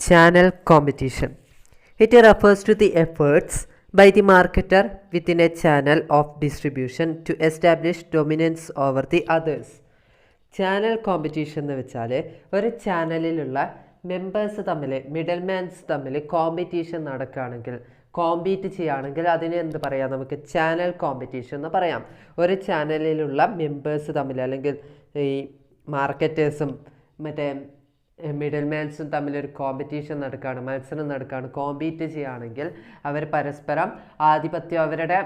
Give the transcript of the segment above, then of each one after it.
Channel competition. It refers to the efforts by the marketer within a channel of distribution to establish dominance over the others. Channel competition എന്ന് വെച്ചാൽ ഒരു ചാനലിലുള്ള members തമ്മിൽ മിഡിൽമാൻസ് തമ്മിൽ competition നടക്കുകയാണെങ്കിൽ compete ചെയ്യുകയാണെങ്കിൽ അതിനെ എന്ത് പറയാം, നമുക്ക് ചാനൽ കോമ്പറ്റീഷൻ എന്ന് പറയാം. ഒരു ചാനലിലുള്ള മെമ്പേഴ്സ് തമ്മിൽ അല്ലെങ്കിൽ ഈ മാർക്കറ്റേഴ്സും മറ്റേ മിഡിൽമാൻസും തമ്മിലൊരു കോമ്പറ്റീഷൻ നടക്കുകയാണ്, മത്സരം നടക്കുകയാണ്, കോമ്പീറ്റ് ചെയ്യുകയാണെങ്കിൽ അവർ പരസ്പരം അവരുടെ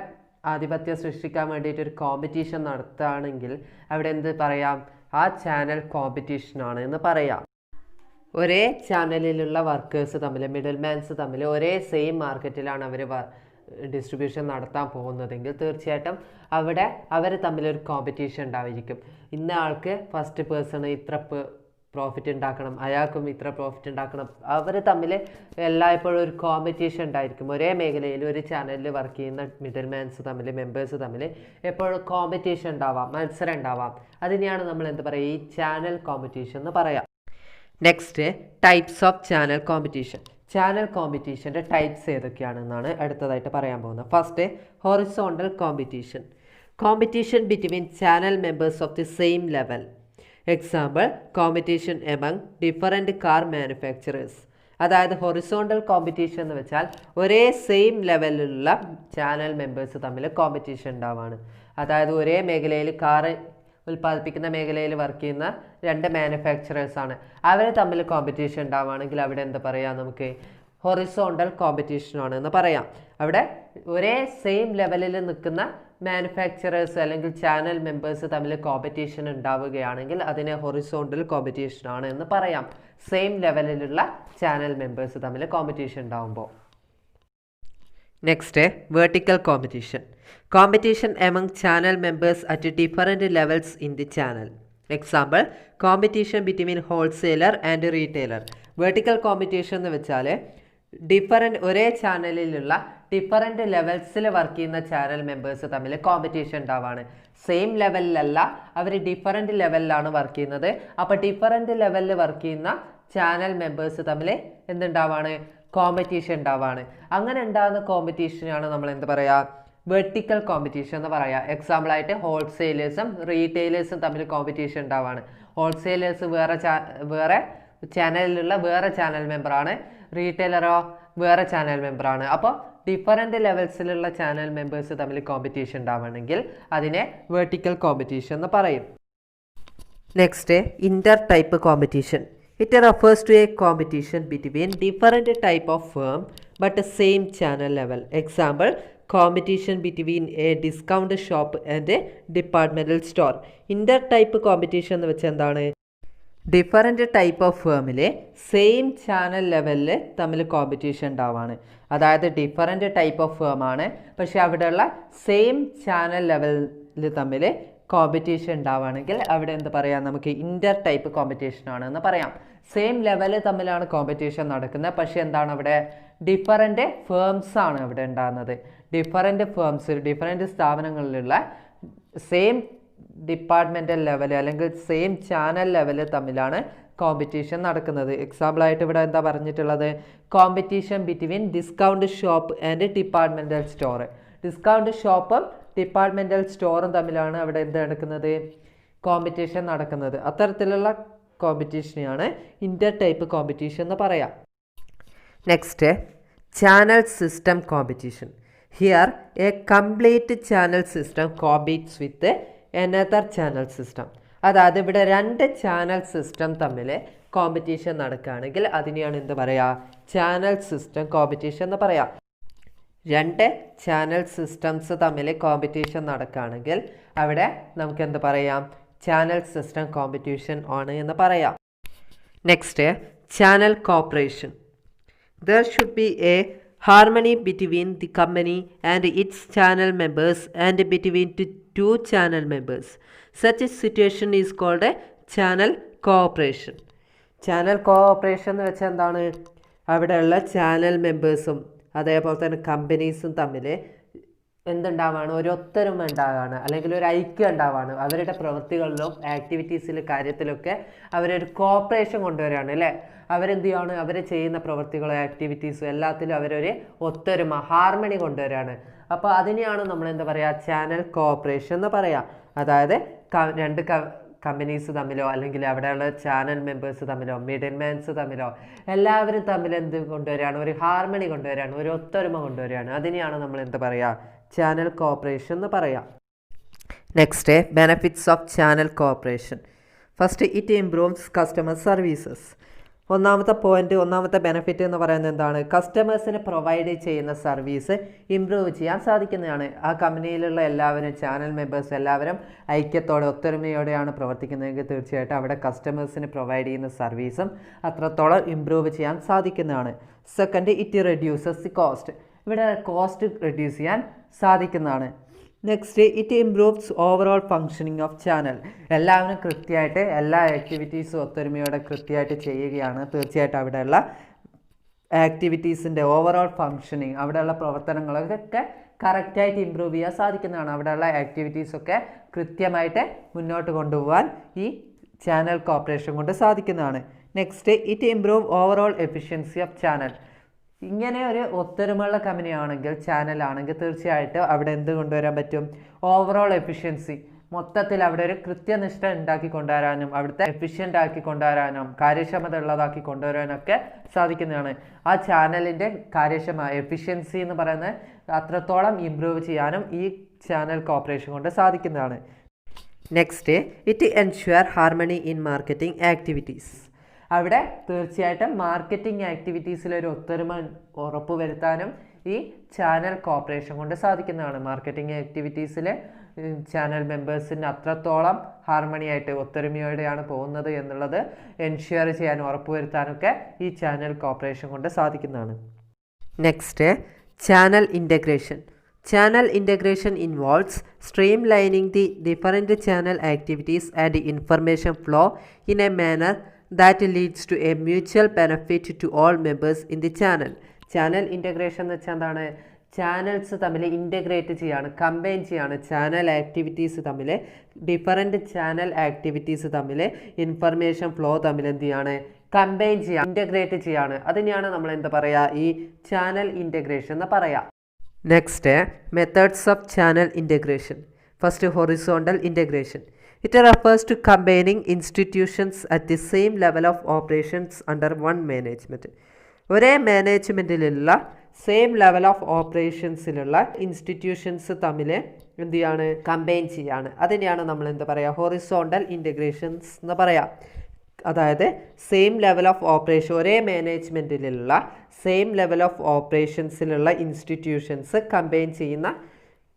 ആധിപത്യം സൃഷ്ടിക്കാൻ വേണ്ടിയിട്ട് ഒരു കോമ്പറ്റീഷൻ നടത്തുകയാണെങ്കിൽ അവിടെ എന്ത് പറയാം, ആ ചാനൽ കോമ്പറ്റീഷനാണ് എന്ന് പറയാം. ഒരേ ചാനലിലുള്ള വർക്കേഴ്സ് തമ്മിൽ മിഡിൽമാൻസ് തമ്മിൽ ഒരേ സെയിം മാർക്കറ്റിലാണ് അവർ ഡിസ്ട്രിബ്യൂഷൻ നടത്താൻ പോകുന്നതെങ്കിൽ തീർച്ചയായിട്ടും അവിടെ അവർ തമ്മിലൊരു കോമ്പറ്റീഷൻ ഉണ്ടായിരിക്കും. ഇന്ന ആൾക്ക് ഫസ്റ്റ് പേഴ്സൺ ഇത്ര പ്രോഫിറ്റ് ഉണ്ടാക്കണം, അയാൾക്കും ഇത്ര പ്രോഫിറ്റ് ഉണ്ടാക്കണം. അവർ തമ്മിൽ എല്ലായ്പ്പോഴും ഒരു കോമ്പറ്റീഷൻ ഉണ്ടായിരിക്കും. ഒരേ മേഖലയിൽ ഒരു ചാനലിൽ വർക്ക് ചെയ്യുന്ന മിഡിൽമാൻസ് തമ്മിൽ മെമ്പേഴ്സ് തമ്മിൽ എപ്പോഴും കോമ്പറ്റീഷൻ ഉണ്ടാവാം, മത്സരം ഉണ്ടാവാം. അതിനെയാണ് നമ്മൾ എന്ത് പറയുക, ഈ ചാനൽ കോമ്പറ്റീഷൻ എന്ന് പറയാം. Next, types of channel competition. Channel കോമ്പറ്റീഷൻ്റെ ടൈപ്സ് ഏതൊക്കെയാണെന്നാണ് അടുത്തതായിട്ട് പറയാൻ പോകുന്നത്. First, horizontal competition. Competition between channel members of the same level. Example, competition among different car manufacturers. അതായത് ഹൊറിസോണ്ടൽ കോമ്പറ്റീഷൻ എന്ന് വെച്ചാൽ ഒരേ സെയിം ലെവലിലുള്ള ചാനൽ മെമ്പേഴ്സ് തമ്മിൽ കോമ്പറ്റീഷൻ ഉണ്ടാവുകയാണ്. അതായത് ഒരേ മേഖലയിൽ കാറ് ഉൽപ്പാദിപ്പിക്കുന്ന മേഖലയിൽ വർക്ക് ചെയ്യുന്ന രണ്ട് മാനുഫാക്ചറേഴ്സാണ്, അവർ തമ്മിൽ കോമ്പറ്റീഷൻ ഉണ്ടാവുകയാണെങ്കിൽ അവിടെ എന്താ പറയുക, നമുക്ക് ഹൊറിസോണ്ടൽ കോമ്പറ്റീഷനാണ് എന്ന് പറയാം. അവിടെ ഒരേ സെയിം ലെവലിൽ നിൽക്കുന്ന മാനുഫാക്ചറേഴ്സ് അല്ലെങ്കിൽ ചാനൽ മെമ്പേഴ്സ് തമ്മിൽ കോമ്പറ്റീഷൻ ഉണ്ടാവുകയാണെങ്കിൽ അതിനെ ഹൊറിസോണ്ടൽ കോമ്പറ്റീഷനാണ് എന്ന് പറയാം. സെയിം ലെവലിലുള്ള ചാനൽ മെമ്പേഴ്സ് തമ്മിൽ കോമ്പറ്റീഷൻ ഉണ്ടാവുമ്പോൾ. Next, vertical competition. Competition among channel members at different levels in the channel. Example, competition between wholesaler and retailer. Vertical competition എന്ന് വെച്ചാൽ ഒരേ ചാനലിലുള്ള ഡിഫറൻറ്റ് ലെവൽസിൽ വർക്ക് ചെയ്യുന്ന ചാനൽ മെമ്പേഴ്സ് തമ്മിൽ കോമ്പറ്റീഷൻ ഉണ്ടാവാണ്. സെയിം ലെവലിലല്ല, അവർ different ലെവലിലാണ് work ചെയ്യുന്നത്. അപ്പോൾ ഡിഫറൻറ്റ് ലെവലിൽ വർക്ക് ചെയ്യുന്ന ചാനൽ മെമ്പേഴ്സ് തമ്മിൽ എന്തുണ്ടാവാണ്, കോമ്പറ്റീഷൻ ഉണ്ടാവാണ്. അങ്ങനെ ഉണ്ടാകുന്ന കോമ്പറ്റീഷനാണ് നമ്മൾ എന്ത് പറയുക, വെർട്ടിക്കൽ കോമ്പറ്റീഷൻ എന്ന് പറയുക. എക്സാമ്പിളായിട്ട് ഹോൾസെയിലേഴ്സും റീറ്റെയിലേഴ്സും തമ്മിൽ കോമ്പറ്റീഷൻ ഉണ്ടാവാണ്. ഹോൾസെയിലേഴ്സ് വേറെ ചാനലിലുള്ള വേറെ ചാനൽ മെമ്പറാണ്, റീറ്റെയിലറോ വേറെ ചാനൽ മെമ്പറാണ്. അപ്പോൾ ഡിഫറൻറ്റ് ലെവൽസിലുള്ള ചാനൽ മെമ്പേഴ്സ് തമ്മിൽ കോമ്പറ്റീഷൻ ഉണ്ടാവണമെങ്കിൽ അതിനെ വെർട്ടിക്കൽ കോമ്പറ്റീഷൻ എന്ന് പറയും. Next, inter type competition. It refers to a competition between different type of firm but same channel level. Example, competition between a discount shop and departmental store. Inter type competition എന്ന് വെച്ചാൽ എന്താണ്, different type of ഫേമിലെ same channel ലെവലിൽ തമ്മിൽ competition ഉണ്ടാവുകയാണ്. അതായത് different type of ഫേമാണ്, പക്ഷേ അവിടെയുള്ള സെയിം ചാനൽ ലെവലിൽ തമ്മിൽ കോമ്പറ്റീഷൻ ഉണ്ടാവുകയാണെങ്കിൽ അവിടെ എന്ത് പറയാം, നമുക്ക് ഇൻ്റർ ടൈപ്പ് കോമ്പറ്റീഷനാണ് എന്ന് പറയാം. സെയിം ലെവൽ തമ്മിലാണ് കോമ്പറ്റീഷൻ നടക്കുന്നത്, പക്ഷേ എന്താണ് അവിടെ ഡിഫറൻറ്റ് ഫേംസാണ് അവിടെ ഉണ്ടാകുന്നത്. ഡിഫറൻറ്റ് ഫേംസ്, ഡിഫറൻറ്റ് സ്ഥാപനങ്ങളിലുള്ള സെയിം ഡിപ്പാർട്ട്മെൻറ്റൽ ലെവൽ അല്ലെങ്കിൽ സെയിം ചാനൽ ലെവൽ തമ്മിലാണ് കോമ്പറ്റീഷൻ നടക്കുന്നത്. എക്സാമ്പിളായിട്ട് ഇവിടെ എന്താ പറഞ്ഞിട്ടുള്ളത്, competition between discount shop and departmental store. Discount ഷോപ്പും ഡിപ്പാർട്ട്മെൻറ്റൽ സ്റ്റോറും തമ്മിലാണ് അവിടെ എന്ത് നടക്കുന്നത്, കോമ്പറ്റീഷൻ നടക്കുന്നത്. അത്തരത്തിലുള്ള കോമ്പറ്റീഷനെയാണ് ഇൻ്റർ ടൈപ്പ് കോമ്പറ്റീഷൻ എന്ന് പറയാം. Next, channel system competition. Here a complete channel system competes with another channel system. അതായത് ഇവിടെ രണ്ട് ചാനൽ സിസ്റ്റം തമ്മിൽ കോമ്പറ്റീഷൻ നടക്കുകയാണെങ്കിൽ അതിനെയാണ് എന്ത് പറയുക, ചാനൽ സിസ്റ്റം കോമ്പറ്റീഷൻ എന്ന് പറയാം. രണ്ട് ചാനൽ സിസ്റ്റംസ് തമ്മിൽ കോമ്പറ്റീഷൻ നടക്കുകയാണെങ്കിൽ അവിടെ നമുക്ക് എന്ത് പറയാം, ചാനൽ സിസ്റ്റം കോമ്പറ്റീഷൻ ആണ് എന്ന് പറയാം. Next, channel corporation. There should be a harmony between the company and its channel members and between the two channel members. Such a situation is called a channel cooperation. Channel cooperation എന്ന് വെച്ചാൽ എന്താണ്, അവിടെയുള്ള channel മെമ്പേഴ്സും അതേപോലെ തന്നെ കമ്പനീസും തമ്മിൽ എന്തുണ്ടാവാണ്, ഒരു ഒത്തൊരുമ ഉണ്ടാവുകയാണ്, അല്ലെങ്കിൽ ഒരു ഐക്യം ഉണ്ടാവുകയാണ്. അവരുടെ പ്രവൃത്തികളിലും ആക്ടിവിറ്റീസിലും കാര്യത്തിലൊക്കെ അവരൊരു കോപ്പറേഷൻ കൊണ്ടുവരികയാണ് അല്ലേ. അവരെന്ത് ചെയ്യുകയാണ്, അവർ ചെയ്യുന്ന പ്രവൃത്തികളും ആക്ടിവിറ്റീസും എല്ലാത്തിലും അവരൊരു ഒത്തൊരുമ, ഹാർമണി കൊണ്ടുവരികയാണ്. അപ്പോൾ അതിനെയാണ് നമ്മൾ എന്താ പറയുക, ചാനൽ കോപ്പറേഷൻ എന്ന് പറയുക. അതായത് രണ്ട് കമ്പനീസ് തമ്മിലോ അല്ലെങ്കിൽ അവിടെയുള്ള ചാനൽ മെമ്പേഴ്സ് തമ്മിലോ മിഡിൽ മാൻസ് തമ്മിലോ എല്ലാവരും തമ്മിൽ എന്ത് കൊണ്ടുവരികയാണ്, ഒരു ഹാർമണി കൊണ്ടുവരികയാണ്, ഒരു ഒത്തൊരുമ കൊണ്ടുവരികയാണ്. അതിനെയാണ് നമ്മൾ എന്ത് പറയുക, ചാനൽ കോപ്പറേഷൻ എന്ന് പറയാം. Next, benefits of channel corporation. First, it improves customer services. ഒന്നാമത്തെ ബെനിഫിറ്റ് എന്ന് പറയുന്നത് എന്താണ്, കസ്റ്റമേഴ്സിന് പ്രൊവൈഡ് ചെയ്യുന്ന സർവീസ് ഇംപ്രൂവ് ചെയ്യാൻ സാധിക്കുന്നതാണ്. ആ കമ്പനിയിലുള്ള എല്ലാവരും, ചാനൽ മെമ്പേഴ്സ് എല്ലാവരും ഐക്യത്തോടെ ഒത്തൊരുമയോടെയാണ് പ്രവർത്തിക്കുന്നതെങ്കിൽ തീർച്ചയായിട്ടും അവിടെ കസ്റ്റമേഴ്സിന് പ്രൊവൈഡ് ചെയ്യുന്ന സർവീസും അത്രത്തോളം ഇംപ്രൂവ് ചെയ്യാൻ സാധിക്കുന്നതാണ്. Second, it reduces the cost. ഇവിടെ കോസ്റ്റ് റെഡ്യൂസ് ചെയ്യാൻ സാധിക്കുന്നതാണ്. Next, it improves overall functioning of channel. എല്ലാവരും കൃത്യമായിട്ട് എല്ലാ ആക്ടിവിറ്റീസും ഒത്തൊരുമയോടെ കൃത്യമായിട്ട് ചെയ്യുകയാണ്. തീർച്ചയായിട്ടും അവിടെയുള്ള ആക്ടിവിറ്റീസിൻ്റെ ഓവറോൾ ഫങ്ഷനിങ്, അവിടെയുള്ള പ്രവർത്തനങ്ങളൊക്കെ കറക്റ്റായിട്ട് ഇമ്പ്രൂവ് ചെയ്യാൻ സാധിക്കുന്നതാണ്. അവിടെയുള്ള ആക്ടിവിറ്റീസൊക്കെ കൃത്യമായിട്ട് മുന്നോട്ട് കൊണ്ടുപോകാൻ ഈ ചാനൽ കോപ്പറേഷൻ കൊണ്ട് സാധിക്കുന്നതാണ്. Next, it improve overall efficiency of channel. ഇങ്ങനെ ഒരു ഒത്തൊരുമയുള്ള കമ്പനിയാണെങ്കിൽ, ചാനലാണെങ്കിൽ തീർച്ചയായിട്ടും അവിടെ എന്ത് കൊണ്ടുവരാൻ പറ്റും, ഓവറോൾ എഫിഷ്യൻസി, മൊത്തത്തിൽ അവിടെ ഒരു കൃത്യനിഷ്ഠ ഉണ്ടാക്കി കൊണ്ടുവരാനും അവിടുത്തെ എഫിഷ്യൻ്റ് ആക്കി കൊണ്ടുവരാനും കാര്യക്ഷമത ഉള്ളതാക്കി കൊണ്ടുവരാനൊക്കെ സാധിക്കുന്നതാണ്. ആ ചാനലിൻ്റെ എഫിഷ്യൻസി എന്ന് പറയുന്നത് അത്രത്തോളം ഇംപ്രൂവ് ചെയ്യാനും ഈ ചാനൽ കോപ്പറേഷൻ കൊണ്ട് സാധിക്കുന്നതാണ്. Next, it ensure harmony in marketing activities. അവിടെ തീർച്ചയായിട്ടും മാർക്കറ്റിംഗ് ആക്ടിവിറ്റീസിലൊരു ഒത്തൊരുമ ഉറപ്പുവരുത്താനും ഈ ചാനൽ കോപ്പറേഷൻ കൊണ്ട് സാധിക്കുന്നതാണ്. മാർക്കറ്റിംഗ് ആക്ടിവിറ്റീസിൽ ചാനൽ മെമ്പേഴ്സിന് അത്രത്തോളം ഹാർമണിയായിട്ട് ഒത്തൊരുമയോടെയാണ് പോകുന്നത് എന്നുള്ളത് എൻഷ്വർ ചെയ്യാനും ഉറപ്പുവരുത്താനൊക്കെ ഈ ചാനൽ കോപ്പറേഷൻ കൊണ്ട് സാധിക്കുന്നതാണ്. Next, channel integration. Channel integration involves streamlining the different channel activities and information flow in a manner that leads to a mutual benefit to all members in the channel. Channel integration എന്ന് വെച്ചാൽ എന്താണ്, channels തമ്മിൽ integrate ചെയ്യാണ്, combine ചെയ്യാണ്. Channel activities തമ്മിൽ, different channel activities തമ്മിൽ information flow തമ്മിൽ എന്ത് ചെയ്യാണ്, കമ്പൈൻ ചെയ്യുക, ഇൻ്റഗ്രേറ്റ് ചെയ്യാണ്. അതിനെയാണ് നമ്മൾ എന്താ പറയുക, ഈ ചാനൽ ഇൻ്റഗ്രേഷൻ എന്ന് പറയാം. Next, methods of channel integration. First, horizontal integration. It refers to combining institutions at the same level of operations under one management. ഒരേ മാനേജ്മെൻറ്റിലുള്ള സെയിം ലെവൽ ഓഫ് ഓപ്പറേഷൻസിലുള്ള ഇൻസ്റ്റിറ്റ്യൂഷൻസ് തമ്മിൽ എന്ത് ചെയ്യാണ്, കമ്പൈൻ ചെയ്യാണ്. അതിനെയാണ് നമ്മൾ എന്താ പറയുക, ഹൊറിസോണ്ടൽ ഇൻ്റഗ്രേഷൻസ് എന്ന് പറയാം. അതായത് സെയിം ലെവൽ ഓഫ് ഓപ്പറേഷൻ, ഒരേ മാനേജ്മെൻറ്റിലുള്ള സെയിം ലെവൽ ഓഫ് ഓപ്പറേഷൻസിലുള്ള ഇൻസ്റ്റിറ്റ്യൂഷൻസ് കമ്പൈൻ ചെയ്യുന്ന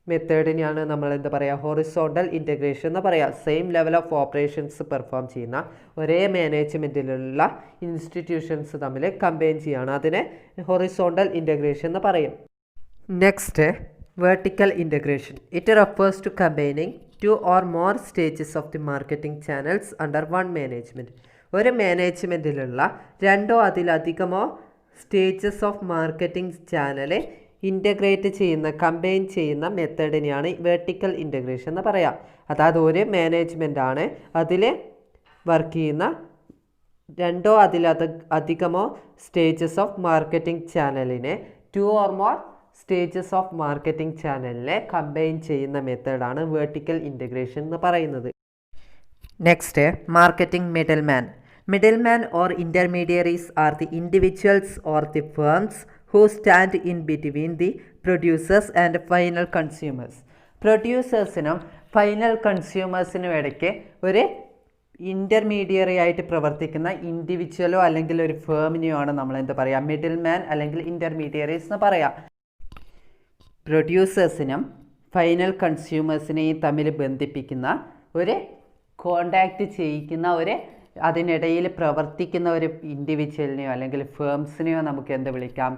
മെത്തേഡിനെയാണ് നമ്മൾ എന്താ പറയുക, ഹൊറിസോണ്ടൽ ഇൻ്റഗ്രേഷൻ എന്ന് പറയുക. Same level of operations perform ചെയ്യുന്ന ഒരേ മാനേജ്മെൻറ്റിലുള്ള ഇൻസ്റ്റിറ്റ്യൂഷൻസ് തമ്മിൽ കമ്പൈൻ ചെയ്യുകയാണ്. അതിനെ ഹൊറിസോണ്ടൽ ഇൻ്റഗ്രേഷൻ എന്ന് പറയും. Next, vertical integration. It refers to combining 2 or more stages of the marketing channels under one management. ഒരു മാനേജ്മെൻറ്റിലുള്ള 2 അതിലധികമോ സ്റ്റേജസ് ഓഫ് മാർക്കറ്റിംഗ് ചാനലെ ഇൻ്റഗ്രേറ്റ് ചെയ്യുന്ന, കമ്പൈൻ ചെയ്യുന്ന മെത്തേഡിനെയാണ് വെർട്ടിക്കൽ ഇൻ്റഗ്രേഷൻ എന്ന് പറയാം. അതായത് ഒരു മാനേജ്മെൻറ്റാണ്, അതിൽ വർക്ക് ചെയ്യുന്ന 2 അതിലധികമോ സ്റ്റേജസ് ഓഫ് മാർക്കറ്റിംഗ് ചാനലിനെ 2 or more stages of marketing ചാനലിനെ കമ്പൈൻ ചെയ്യുന്ന മെത്തേഡാണ് വെർട്ടിക്കൽ ഇൻ്റഗ്രേഷൻ എന്ന് പറയുന്നത്. Next, marketing middleman. Middlemen or intermediaries are the individuals or the firms who stand in between the producers and final consumers. പ്രൊഡ്യൂസേഴ്സിനും final കൺസ്യൂമേഴ്സിനും ഇടയ്ക്ക് ഒരു ഇൻ്റർമീഡിയറി ആയിട്ട് പ്രവർത്തിക്കുന്ന ഇൻഡിവിജ്വലോ അല്ലെങ്കിൽ ഒരു ഫേമിനെയോ ആണ് നമ്മൾ എന്താ പറയുക, മിഡിൽ മാൻ അല്ലെങ്കിൽ ഇൻ്റർമീഡിയറീസ് എന്ന് പറയാം. പ്രൊഡ്യൂസേഴ്സിനും ഫൈനൽ കൺസ്യൂമേഴ്സിനെയും തമ്മിൽ ബന്ധിപ്പിക്കുന്ന, ഒരു കോണ്ടാക്റ്റ് ചെയ്യിക്കുന്ന, ഒരു അതിനിടയിൽ പ്രവർത്തിക്കുന്ന ഒരു ഇൻഡിവിജ്വലിനെയോ അല്ലെങ്കിൽ ഫേംസിനെയോ നമുക്ക് എന്ത് വിളിക്കാം,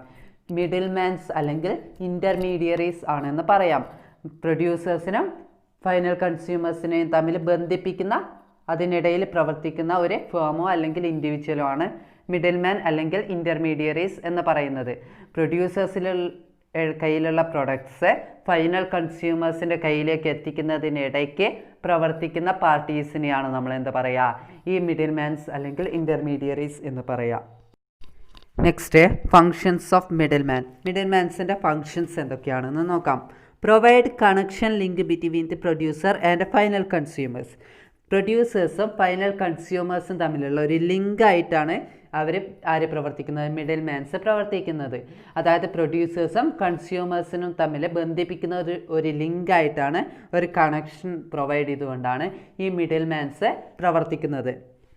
മിഡിൽ മാൻസ് അല്ലെങ്കിൽ ഇൻ്റർമീഡിയറീസ് ആണെന്ന് പറയാം. പ്രൊഡ്യൂസേഴ്സിനും ഫൈനൽ കൺസ്യൂമേഴ്സിനെയും തമ്മിൽ ബന്ധിപ്പിക്കുന്ന, അതിനിടയിൽ പ്രവർത്തിക്കുന്ന ഒരു ഫേമോ അല്ലെങ്കിൽ ഇൻഡിവിജ്വലോ ആണ് മിഡിൽ മാൻ അല്ലെങ്കിൽ ഇൻ്റർമീഡിയറീസ് എന്ന് പറയുന്നത്. പ്രൊഡ്യൂസേഴ്സിൽ കയ്യിലുള്ള പ്രൊഡക്ട്സ് ഫൈനൽ കൺസ്യൂമേഴ്സിൻ്റെ കയ്യിലേക്ക് എത്തിക്കുന്നതിനിടയ്ക്ക് പ്രവർത്തിക്കുന്ന പാർട്ടീസിനെയാണ് നമ്മൾ എന്താ പറയുക, ഈ മിഡിൽ മാൻസ് അല്ലെങ്കിൽ ഇൻ്റർമീഡിയറീസ് എന്ന് പറയുക. Next, functions of middleman. മിഡിൽ മാൻസിൻ്റെ ഫങ്ഷൻസ് എന്തൊക്കെയാണെന്ന് നോക്കാം. Provide connection link between the producer and final consumers. പ്രൊഡ്യൂസേഴ്സും ഫൈനൽ കൺസ്യൂമേഴ്സും തമ്മിലുള്ള ഒരു ലിങ്കായിട്ടാണ് ആര് പ്രവർത്തിക്കുന്നത്, മിഡിൽ മാൻസ് പ്രവർത്തിക്കുന്നത്. അതായത് പ്രൊഡ്യൂസേഴ്സും കൺസ്യൂമേഴ്സിനും തമ്മിൽ ബന്ധിപ്പിക്കുന്ന ഒരു ലിങ്കായിട്ടാണ്, ഒരു കണക്ഷൻ പ്രൊവൈഡ് ചെയ്തുകൊണ്ടാണ് ഈ മിഡിൽ മാൻസ് പ്രവർത്തിക്കുന്നത്.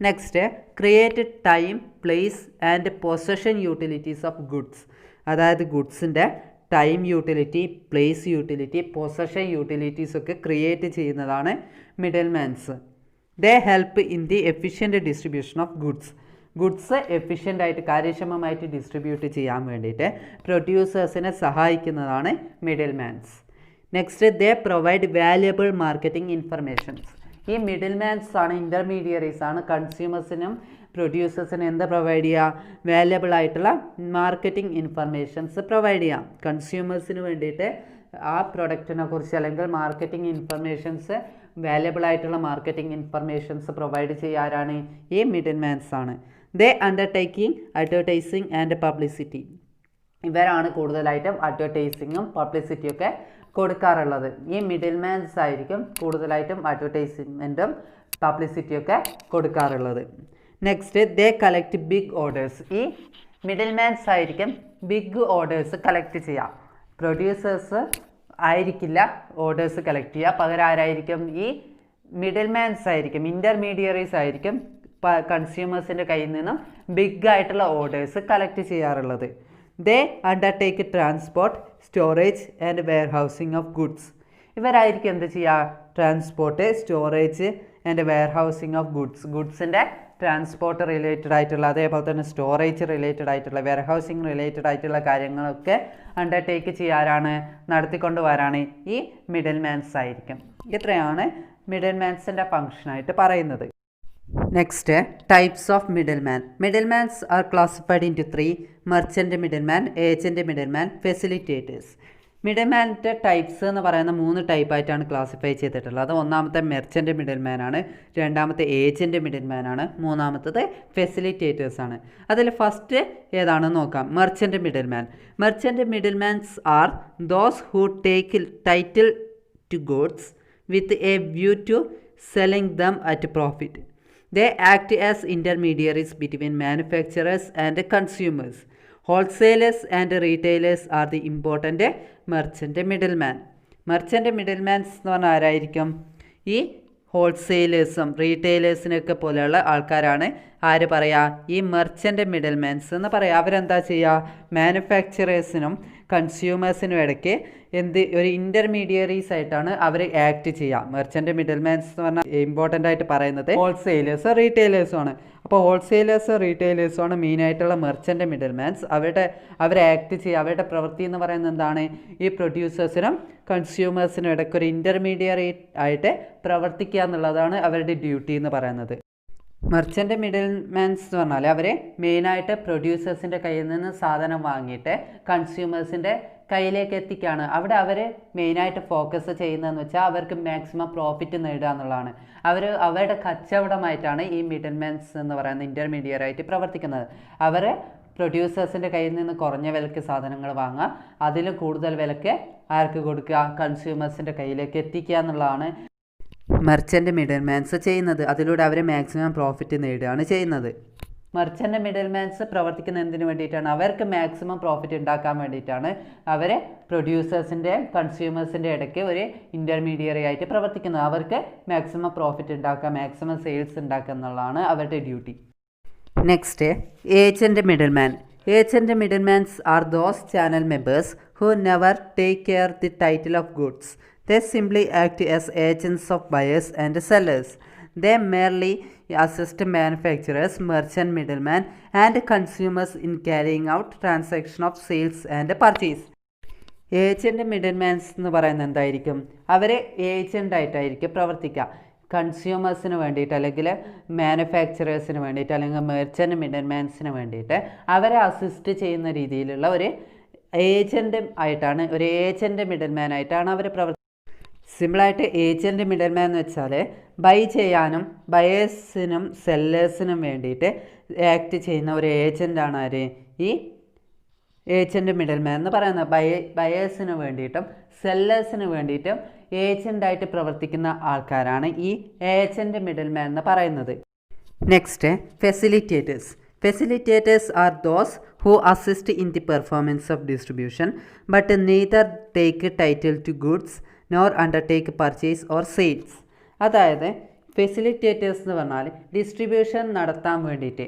Next, create time, place and possession utilities of goods. അതായത് ഗുഡ്സിൻ്റെ time utility, place utility, possession utilities ഒക്കെ ക്രിയേറ്റ് ചെയ്യുന്നതാണ് middlemans. They help in the efficient distribution of goods. Goods എഫിഷ്യൻ്റായിട്ട് കാര്യക്ഷമമായിട്ട് distribute ചെയ്യാൻ വേണ്ടിയിട്ട് പ്രൊഡ്യൂസേഴ്സിനെ സഹായിക്കുന്നതാണ് middlemans. Next, they provide valuable marketing informations. ഈ മിഡിൽ മാൻസ് ആണ്, ഇൻ്റർമീഡിയറീസ് ആണ് കൺസ്യൂമേഴ്സിനും പ്രൊഡ്യൂസേഴ്സിനും എന്താ പ്രൊവൈഡ് ചെയ്യുക, വാല്യബിൾ ആയിട്ടുള്ള മാർക്കറ്റിംഗ് ഇൻഫർമേഷൻസ് പ്രൊവൈഡ് ചെയ്യാം. കൺസ്യൂമേഴ്സിന് വേണ്ടിയിട്ട് ആ പ്രൊഡക്റ്റിനെ കുറിച്ച് അല്ലെങ്കിൽ മാർക്കറ്റിംഗ് ഇൻഫർമേഷൻസ്, വാല്യബിൾ ആയിട്ടുള്ള മാർക്കറ്റിംഗ് ഇൻഫർമേഷൻസ് പ്രൊവൈഡ് ചെയ്യാനാണ് ഈ മിഡിൽ മാൻസ് ആണ്. ദേ അണ്ടർടേക്കിംഗ് അഡ്വർടൈസിങ് ആൻഡ് പബ്ലിസിറ്റി. ഇവരാണ് കൂടുതലായിട്ടും അഡ്വർടൈസിങ്ങും പബ്ലിസിറ്റിയും ഒക്കെ കൊടുക്കാറുള്ളത്. ഈ മിഡിൽ മാൻസ് ആയിരിക്കും കൂടുതലായിട്ടും അഡ്വർടൈസ്മെൻറ്റും പബ്ലിസിറ്റിയൊക്കെ കൊടുക്കാറുള്ളത്. നെക്സ്റ്റ്, ദേ കളക്ട് ബിഗ് ഓർഡേഴ്സ്. ഈ മിഡിൽ മാൻസ് ആയിരിക്കും ബിഗ് ഓർഡേഴ്സ് കളക്ട് ചെയ്യുക. പ്രൊഡ്യൂസേഴ്സ് ആയിരിക്കില്ല ഓർഡേഴ്സ് കളക്ട് ചെയ്യുക, പകരം ആരായിരിക്കും, ഈ മിഡിൽ മാൻസ് ആയിരിക്കും, ഇൻ്റർമീഡിയറീസ് ആയിരിക്കും കൺസ്യൂമേഴ്സിൻ്റെ കയ്യിൽ നിന്നും ബിഗ് ആയിട്ടുള്ള ഓർഡേഴ്സ് കളക്ട് ചെയ്യാറുള്ളത്. They undertake transport, storage and warehousing of goods. ഇവരായിരിക്കും എന്ത് ചെയ്യുക, transport, storage and warehousing of goods. ഗുഡ്സിൻ്റെ ട്രാൻസ്പോർട്ട് റിലേറ്റഡ് ആയിട്ടുള്ള, അതേപോലെ തന്നെ സ്റ്റോറേജ് റിലേറ്റഡ് ആയിട്ടുള്ള, വെയർ ഹൗസിംഗ് റിലേറ്റഡ് ആയിട്ടുള്ള കാര്യങ്ങളൊക്കെ അണ്ടർടേക്ക് ചെയ്യാറാണ്, നടത്തിക്കൊണ്ട് വരാണ് ഈ മിഡിൽ മാൻസ് ആയിരിക്കും. ഇത്രയാണ് മിഡിൽ മാൻസിൻ്റെ ഫങ്ഷനായിട്ട് പറയുന്നത്. Next, types of middleman. Middle man's are classified into 3: merchant middle man, agent middleman, facilitators. മിഡിൽ മാൻ്റെ ടൈപ്സ് എന്ന് പറയുന്ന 3 ടൈപ്പായിട്ടാണ് ക്ലാസിഫൈ ചെയ്തിട്ടുള്ളത്. ഒന്നാമത്തെ മെർച്ചൻ്റ് മിഡിൽ മാൻ ആണ്, രണ്ടാമത്തെ ഏജൻറ്റ് മിഡിൽ മാൻ ആണ്, മൂന്നാമത്തത് ഫെസിലിറ്റേറ്റേഴ്സ് ആണ്. അതിൽ ഫസ്റ്റ് ഏതാണെന്ന് നോക്കാം, merchant middle man. Merchant middle man's are those who take title to goods with a view to selling them at profit. They act as intermediaries between manufacturers and consumers. Wholesalers and retailers are the important merchant middleman. Merchant middlemans എന്ന് പറഞ്ഞാൽ ആരായിരിക്കും, ഈ ഹോൾസെയിലേഴ്സും റീറ്റെയിലേഴ്സിനൊക്കെ പോലെയുള്ള ആൾക്കാരാണ് ആര് പറയുക, ഈ merchant മിഡിൽമാൻസ് എന്ന് പറയുക. അവരെന്താ ചെയ്യുക, മാനുഫാക്ചറേഴ്സിനും കൺസ്യൂമേഴ്സിനും ഇടയ്ക്ക് ഒരു ഇൻ്റർമീഡിയറീസ് ആയിട്ടാണ് അവർ ആക്ട് ചെയ്യുക. മെർച്ചൻ്റ് മിഡിൽമാൻസ് എന്ന് പറഞ്ഞാൽ ഇമ്പോർട്ടൻ്റ് ആയിട്ട് പറയുന്നത് ഹോൾസെയിലേഴ്സ് റീറ്റെയിലേഴ്സും ആണ്. അപ്പോൾ ഹോൾസെയിലേഴ്സ് റീറ്റെയിലേഴ്സും ആണ് മെയിനായിട്ടുള്ള മെർച്ചൻ്റ് മിഡിൽമാൻസ്. അവർ ആക്ട് ചെയ്യുക, അവരുടെ പ്രവൃത്തി എന്ന് പറയുന്നത് എന്താണ്, ഈ പ്രൊഡ്യൂസേഴ്സിനും കൺസ്യൂമേഴ്സിനും ഇടയ്ക്ക് ഒരു ഇൻ്റർമീഡിയറി ആയിട്ട് പ്രവർത്തിക്കുക എന്നുള്ളതാണ് അവരുടെ ഡ്യൂട്ടി എന്ന് പറയുന്നത്. മെർച്ചൻ്റ് മിഡിൽമാൻസ് എന്ന് പറഞ്ഞാൽ അവർ മെയിനായിട്ട് പ്രൊഡ്യൂസേഴ്സിൻ്റെ കയ്യിൽ നിന്ന് സാധനം വാങ്ങിയിട്ട് കൺസ്യൂമേഴ്സിൻ്റെ കയ്യിലേക്ക് എത്തിക്കുകയാണ്. അവിടെ അവർ മെയിനായിട്ട് ഫോക്കസ് ചെയ്യുന്നതെന്ന് വെച്ചാൽ അവർക്ക് മാക്സിമം പ്രോഫിറ്റ് നേടുക എന്നുള്ളതാണ്. അവരുടെ കച്ചവടമായിട്ടാണ് ഈ മിഡിൽമാൻസ് എന്ന് പറയുന്ന ഇൻ്റർമീഡിയറ്റ് ആയിട്ട് പ്രവർത്തിക്കുന്നത്. അവർ പ്രൊഡ്യൂസേഴ്സിൻ്റെ കയ്യിൽ നിന്ന് കുറഞ്ഞ വിലയ്ക്ക് സാധനങ്ങൾ വാങ്ങുക, അതിൽ കൂടുതൽ വിലയ്ക്ക് ആർക്ക് കൊടുക്കുക, കൺസ്യൂമേഴ്സിൻ്റെ കയ്യിലേക്ക് എത്തിക്കുക എന്നുള്ളതാണ് മെർച്ചൻ്റ് മിഡിൽമാൻസ് ചെയ്യുന്നത്. അതിലൂടെ അവർ മാക്സിമം പ്രോഫിറ്റ് നേടുകയാണ് ചെയ്യുന്നത്. മെർച്ചൻ്റ് മിഡിൽമാൻസ് പ്രവർത്തിക്കുന്ന എന്തിനു വേണ്ടിയിട്ടാണ്, അവർക്ക് മാക്സിമം പ്രോഫിറ്റ് ഉണ്ടാക്കാൻ വേണ്ടിയിട്ടാണ് അവർ പ്രൊഡ്യൂസേഴ്സിൻ്റെ കൺസ്യൂമേഴ്സിൻ്റെ ഇടയ്ക്ക് ഒരു ഇൻ്റർമീഡിയറി ആയിട്ട് പ്രവർത്തിക്കുന്നത്. അവർക്ക് മാക്സിമം പ്രോഫിറ്റ് ഉണ്ടാക്കുക, മാക്സിമം സെയിൽസ് ഉണ്ടാക്കുക എന്നുള്ളതാണ് അവരുടെ duty. Next, agent middleman. Agent middlemans are those channel members who never take care the title of goods. They simply act as agents of buyers and sellers. They merely assist manufacturers, merchant middlemen, and consumers in carrying out transaction of sales and purchase. Agent മിഡിൽമാൻസ് എന്ന് പറയുന്നത് എന്തായിരിക്കും, അവർ ഏജൻ്റായിട്ടായിരിക്കും പ്രവർത്തിക്കുക. കൺസ്യൂമേഴ്സിന് വേണ്ടിയിട്ട് അല്ലെങ്കിൽ മാനുഫാക്ചറേഴ്സിന് വേണ്ടിയിട്ട് അല്ലെങ്കിൽ merchant മിഡിൽമാൻസിന് വേണ്ടിയിട്ട് അവരെ അസിസ്റ്റ് ചെയ്യുന്ന രീതിയിലുള്ള ഒരു ഏജൻറ്റ് ആയിട്ടാണ്, ഒരു ഏജൻറ്റ് മിഡിൽ മാൻ ആയിട്ടാണ് അവർ സിമ്പിളായിട്ട് ഏജൻറ്റ് മിഡിൽ മാൻ എന്ന് വെച്ചാൽ ബൈ ചെയ്യാനും ബയേഴ്സിനും സെല്ലേഴ്സിനും വേണ്ടിയിട്ട് ആക്ട് ചെയ്യുന്ന ഒരു ഏജൻ്റാണ് ആര്, ഈ ഏജൻറ്റ് മിഡിൽ മാൻ എന്ന് പറയുന്നത്. ബയേഴ്സിന് വേണ്ടിയിട്ടും സെല്ലേഴ്സിന് വേണ്ടിയിട്ടും ഏജൻ്റായിട്ട് പ്രവർത്തിക്കുന്ന ആൾക്കാരാണ് ഈ ഏജൻറ്റ് മിഡിൽ മാൻ എന്ന് പറയുന്നത്. Next, facilitators. Facilitators are those who assist in the performance of distribution but neither take title to goods nor undertake purchase or sales. അതായത് ഫെസിലിറ്റേറ്റേഴ്സ് എന്ന് പറഞ്ഞാൽ ഡിസ്ട്രിബ്യൂഷൻ നടത്താൻ വേണ്ടിയിട്ട്,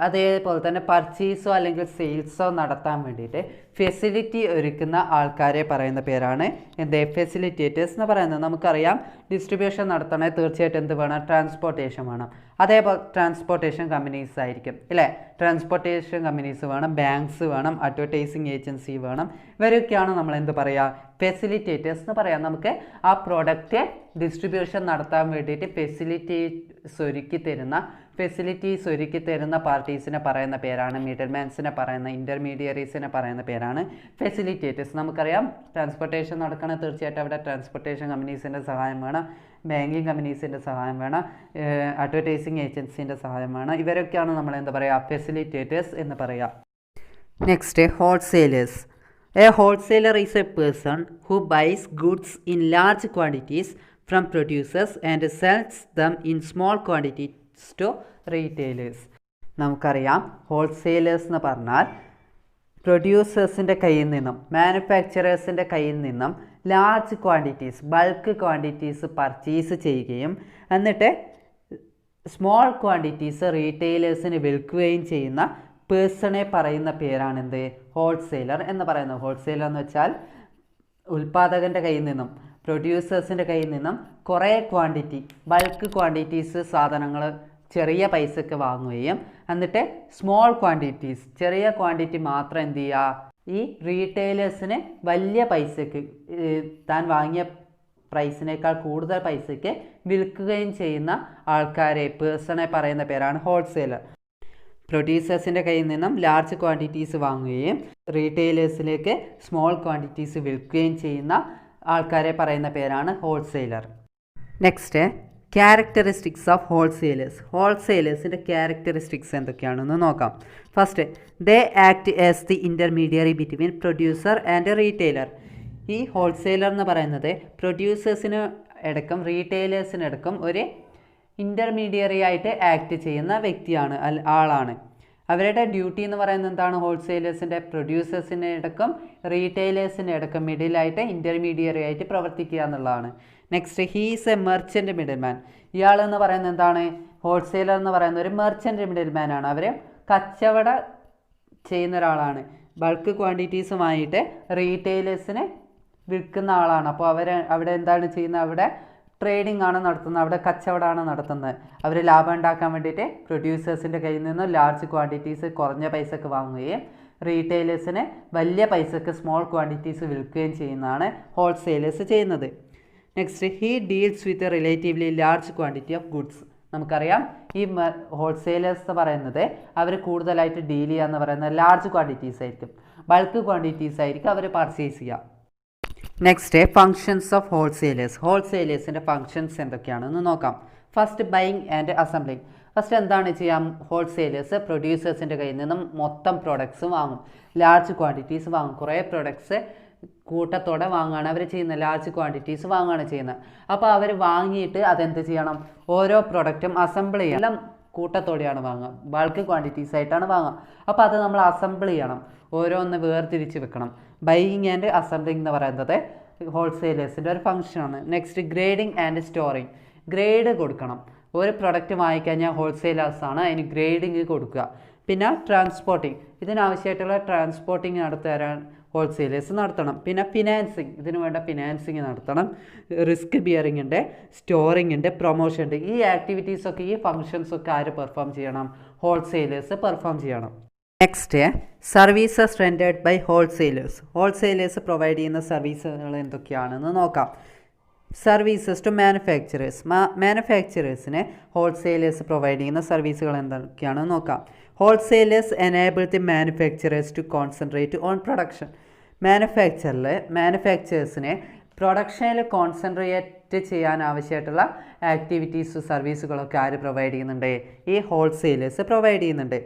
അതേപോലെ തന്നെ പർച്ചേസോ അല്ലെങ്കിൽ സെയിൽസോ നടത്താൻ വേണ്ടിയിട്ട് ഫെസിലിറ്റി ഒരുക്കുന്ന ആൾക്കാരെ പറയുന്ന പേരാണ് എന്ത്, ഫെസിലിറ്റേറ്റേഴ്സ് എന്ന് പറയുന്നത്. നമുക്കറിയാം ഡിസ്ട്രിബ്യൂഷൻ നടത്തണമെങ്കിൽ തീർച്ചയായിട്ടും എന്ത് വേണം, ട്രാൻസ്പോർട്ടേഷൻ വേണം. അതേപോലെ ട്രാൻസ്പോർട്ടേഷൻ കമ്പനീസ് ആയിരിക്കും അല്ലേ, ട്രാൻസ്പോർട്ടേഷൻ കമ്പനീസ് വേണം, ബാങ്ക്സ് വേണം, അഡ്വർടൈസിങ് ഏജൻസി വേണം. ഇവരൊക്കെയാണ് നമ്മൾ എന്ത് പറയുക, ഫെസിലിറ്റേറ്റേഴ്സ് എന്ന് പറയാം. നമുക്ക് ആ പ്രോഡക്റ്റ് ഡിസ്ട്രിബ്യൂഷൻ നടത്താൻ വേണ്ടിയിട്ട് ഫെസിലിറ്റീസ് ഒരുക്കി തരുന്ന പാർട്ടീസിനെ പറയുന്ന പേരാണ്, മിഡിൽ മാൻസിനെ പറയുന്ന, ഇൻ്റർമീഡിയറീസിനെ പറയുന്ന പേരാണ് ഫെസിലിറ്റേറ്റേഴ്സ്. നമുക്കറിയാം ട്രാൻസ്പോർട്ടേഷൻ നടക്കണം, തീർച്ചയായിട്ടും അവിടെ ട്രാൻസ്പോർട്ടേഷൻ കമ്പനീസിൻ്റെ സഹായം വേണം, ബാങ്കിങ് കമ്പനീസിൻ്റെ സഹായം വേണം, അഡ്വർടൈസിങ് ഏജൻസിൻ്റെ സഹായം വേണം. ഇവരൊക്കെയാണ് നമ്മൾ എന്താ പറയുക, ഫെസിലിറ്റേറ്റേഴ്സ് എന്ന് പറയുക. Next, wholesalers. A wholesaler is a person who buys goods in large quantities from producers and sells them in small quantities to retailers. നമുക്കറിയാം ഹോൾസെയിലേഴ്സ് എന്ന് പറഞ്ഞാൽ പ്രൊഡ്യൂസേഴ്സിൻ്റെ കയ്യിൽ നിന്നും മാനുഫാക്ചറേഴ്സിൻ്റെ കയ്യിൽ നിന്നും large quantities, bulk quantities purchase ചെയ്യുകയും എന്നിട്ട് സ്മോൾ ക്വാണ്ടിറ്റീസ് റീറ്റെയിലേഴ്സിന് വിൽക്കുകയും ചെയ്യുന്ന പേഴ്സണെ പറയുന്ന പേരാണ് എന്ത്, ഹോൾസെയിലർ എന്ന് പറയുന്നത്. ഹോൾസെയിലർ എന്ന് വെച്ചാൽ ഉൽപ്പാദകൻ്റെ കയ്യിൽ നിന്നും പ്രൊഡ്യൂസേഴ്സിൻ്റെ കയ്യിൽ നിന്നും കുറേ ക്വാണ്ടിറ്റി, ബൾക്ക് ക്വാണ്ടിറ്റീസ് സാധനങ്ങൾ ചെറിയ പൈസക്ക് വാങ്ങുകയും എന്നിട്ട് സ്മോൾ ക്വാണ്ടിറ്റീസ്, ചെറിയ ക്വാണ്ടിറ്റി മാത്രം എന്ത് ചെയ്യുക, ഈ റീറ്റെയിലേഴ്സിന് വലിയ പൈസക്ക്, താൻ വാങ്ങിയ പ്രൈസിനേക്കാൾ കൂടുതൽ പൈസയ്ക്ക് വിൽക്കുകയും ചെയ്യുന്ന ആൾക്കാരെ, പേഴ്സണെ പറയുന്ന പേരാണ് ഹോൾസെയിലർ. പ്രൊഡ്യൂസേഴ്സിൻ്റെ കയ്യിൽ നിന്നും ലാർജ് ക്വാണ്ടിറ്റീസ് വാങ്ങുകയും റീറ്റെയിലേഴ്സിലേക്ക് സ്മോൾ ക്വാണ്ടിറ്റീസ് വിൽക്കുകയും ചെയ്യുന്ന ആൾക്കാരെ പറയുന്ന പേരാണ് wholesaler. Next, characteristics of wholesalers. ഹോൾസെയിലേഴ്സിൻ്റെ ക്യാരക്ടറിസ്റ്റിക്സ് എന്തൊക്കെയാണെന്ന് നോക്കാം. First, they act as the intermediary between producer and retailer. ഈ ഹോൾസെയിലർ എന്ന് പറയുന്നത് പ്രൊഡ്യൂസേഴ്സിന് അടക്കം റീറ്റെയിലേഴ്സിനടക്കം ഒരു ഇൻ്റർമീഡിയറി ആയിട്ട് ആക്ട് ചെയ്യുന്ന വ്യക്തിയാണ്, ആളാണ്. അവരുടെ ഡ്യൂട്ടി എന്ന് പറയുന്നത് എന്താണ്, ഹോൾസെയിലേഴ്സിൻ്റെ പ്രൊഡ്യൂസേഴ്സിൻ്റെ അടക്കം റീറ്റെയിലേഴ്സിൻ്റെ അടക്കം മിഡിലായിട്ട് ഇൻ്റർമീഡിയറി ആയിട്ട് പ്രവർത്തിക്കുക എന്നുള്ളതാണ്. Next, he's a merchant middle man. ഇയാളെന്ന് പറയുന്നത് എന്താണ്, ഹോൾസെയിലർ എന്ന് പറയുന്ന ഒരു മെർച്ചൻ്റ് മിഡിൽ മാൻ ആണ്. അവർ കച്ചവടം ചെയ്യുന്ന ഒരാളാണ്, ബൾക്ക് ക്വാണ്ടിറ്റീസുമായിട്ട് റീറ്റെയിലേഴ്സിന് വിൽക്കുന്ന ആളാണ്. അപ്പോൾ അവിടെ എന്താണ് ചെയ്യുന്നത്, അവിടെ ട്രേഡിംഗ് ആണ് നടത്തുന്നത്, അവിടെ കച്ചവടമാണ് നടത്തുന്നത്. അവർ ലാഭം ഉണ്ടാക്കാൻ വേണ്ടിയിട്ട് പ്രൊഡ്യൂസേഴ്സിൻ്റെ കയ്യിൽ നിന്നും ലാർജ് ക്വാണ്ടിറ്റീസ് കുറഞ്ഞ പൈസക്ക് വാങ്ങുകയും റീറ്റെയിലേഴ്സിന് വലിയ പൈസക്ക് സ്മോൾ ക്വാണ്ടിറ്റീസ് വിൽക്കുകയും ചെയ്യുന്നതാണ് ഹോൾസെയിലേഴ്സ് ചെയ്യുന്നത്. Next, he deals with a relatively large quantity of goods. നമുക്കറിയാം ഈ ഹോൾസെയിലേഴ്സ് എന്ന് പറയുന്നത് അവർ കൂടുതലായിട്ട് ഡീൽ ചെയ്യുക എന്ന് പറയുന്നത് ലാർജ് ക്വാണ്ടിറ്റീസ് ആയിരിക്കും, ബൾക്ക് ക്വാണ്ടിറ്റീസ് ആയിരിക്കും അവർ പർച്ചേസ് ചെയ്യുക. Next, functions of wholesalers. ഹോൾസെയിലേഴ്സിൻ്റെ ഫങ്ഷൻസ് എന്തൊക്കെയാണെന്ന് നോക്കാം. First, buying and assembling. First എന്താണ് ചെയ്യാം, ഹോൾസെയിലേഴ്സ് പ്രൊഡ്യൂസേഴ്സിൻ്റെ കയ്യിൽ നിന്നും മൊത്തം പ്രൊഡക്ട്സ് വാങ്ങും, ലാർജ് ക്വാണ്ടിറ്റീസ് വാങ്ങും. കുറേ പ്രൊഡക്ട്സ് കൂട്ടത്തോടെ വാങ്ങുകയാണ് അവർ ചെയ്യുന്നത്, ലാർജ് ക്വാണ്ടിറ്റീസ് വാങ്ങുകയാണ് ചെയ്യുന്നത്. അപ്പോൾ അവർ വാങ്ങിയിട്ട് അതെന്ത് ചെയ്യണം, ഓരോ പ്രൊഡക്റ്റും അസംബിൾ ചെയ്യണം. എല്ലാം കൂട്ടത്തോടെയാണ് വാങ്ങുക, ബൾക്ക് ക്വാണ്ടിറ്റീസ് ആയിട്ടാണ് വാങ്ങുക. അപ്പോൾ അത് നമ്മൾ അസംബിൾ ചെയ്യണം, ഓരോന്ന് വേർതിരിച്ച് വെക്കണം. ബൈയിങ് ആൻഡ് അസംബ്ലിങ് എന്ന് പറയുന്നത് ഹോൾസെയിലേഴ്സിൻ്റെ ഒരു ഫംഗ്ഷനാണ്. Next, grading and storing. Grade കൊടുക്കണം. ഒരു പ്രൊഡക്റ്റ് വാങ്ങിക്കഴിഞ്ഞാൽ ഹോൾസെയിലേഴ്സാണ് അതിന് ഗ്രേഡിങ് കൊടുക്കുക. പിന്നെ ട്രാൻസ്പോർട്ടിങ്, ഇതിനാവശ്യമായിട്ടുള്ള ട്രാൻസ്പോർട്ടിങ് നടത്താൻ ഹോൾസെയിലേഴ്സ് നടത്തണം. പിന്നെ ഫിനാൻസിങ്, ഇതിന് വേണ്ട ഫിനാൻസിങ് നടത്തണം. റിസ്ക് ബിയറിംഗ് ഉണ്ട്, സ്റ്റോറിംഗ് ഉണ്ട്, പ്രൊമോഷൻ ഉണ്ട്. ഈ ആക്ടിവിറ്റീസൊക്കെ, ഈ ഫങ്ഷൻസൊക്കെ ആര് പെർഫോം ചെയ്യണം, ഹോൾസെയിലേഴ്സ് പെർഫോം ചെയ്യണം. Next, services rendered by wholesalers. Wholesalers provide ചെയ്യുന്ന സർവീസുകൾ എന്തൊക്കെയാണെന്ന് നോക്കാം. Services to manufacturers. മാനുഫാക്ചറേഴ്സിന് ഹോൾസെയിലേഴ്സ് പ്രൊവൈഡ് ചെയ്യുന്ന സർവീസുകൾ എന്തൊക്കെയാണെന്ന് നോക്കാം. Wholesalers enable the manufacturers to concentrate on production. മാനുഫാക്ചേഴ്സിനെ പ്രൊഡക്ഷനിൽ കോൺസെൻട്രേറ്റ് ചെയ്യാൻ ആവശ്യമായിട്ടുള്ള ആക്ടിവിറ്റീസ് സർവീസുകളൊക്കെ ആര് പ്രൊവൈഡ് ചെയ്യുന്നുണ്ട്? ഈ ഹോൾസെയിലേഴ്സ് പ്രൊവൈഡ് ചെയ്യുന്നുണ്ട്.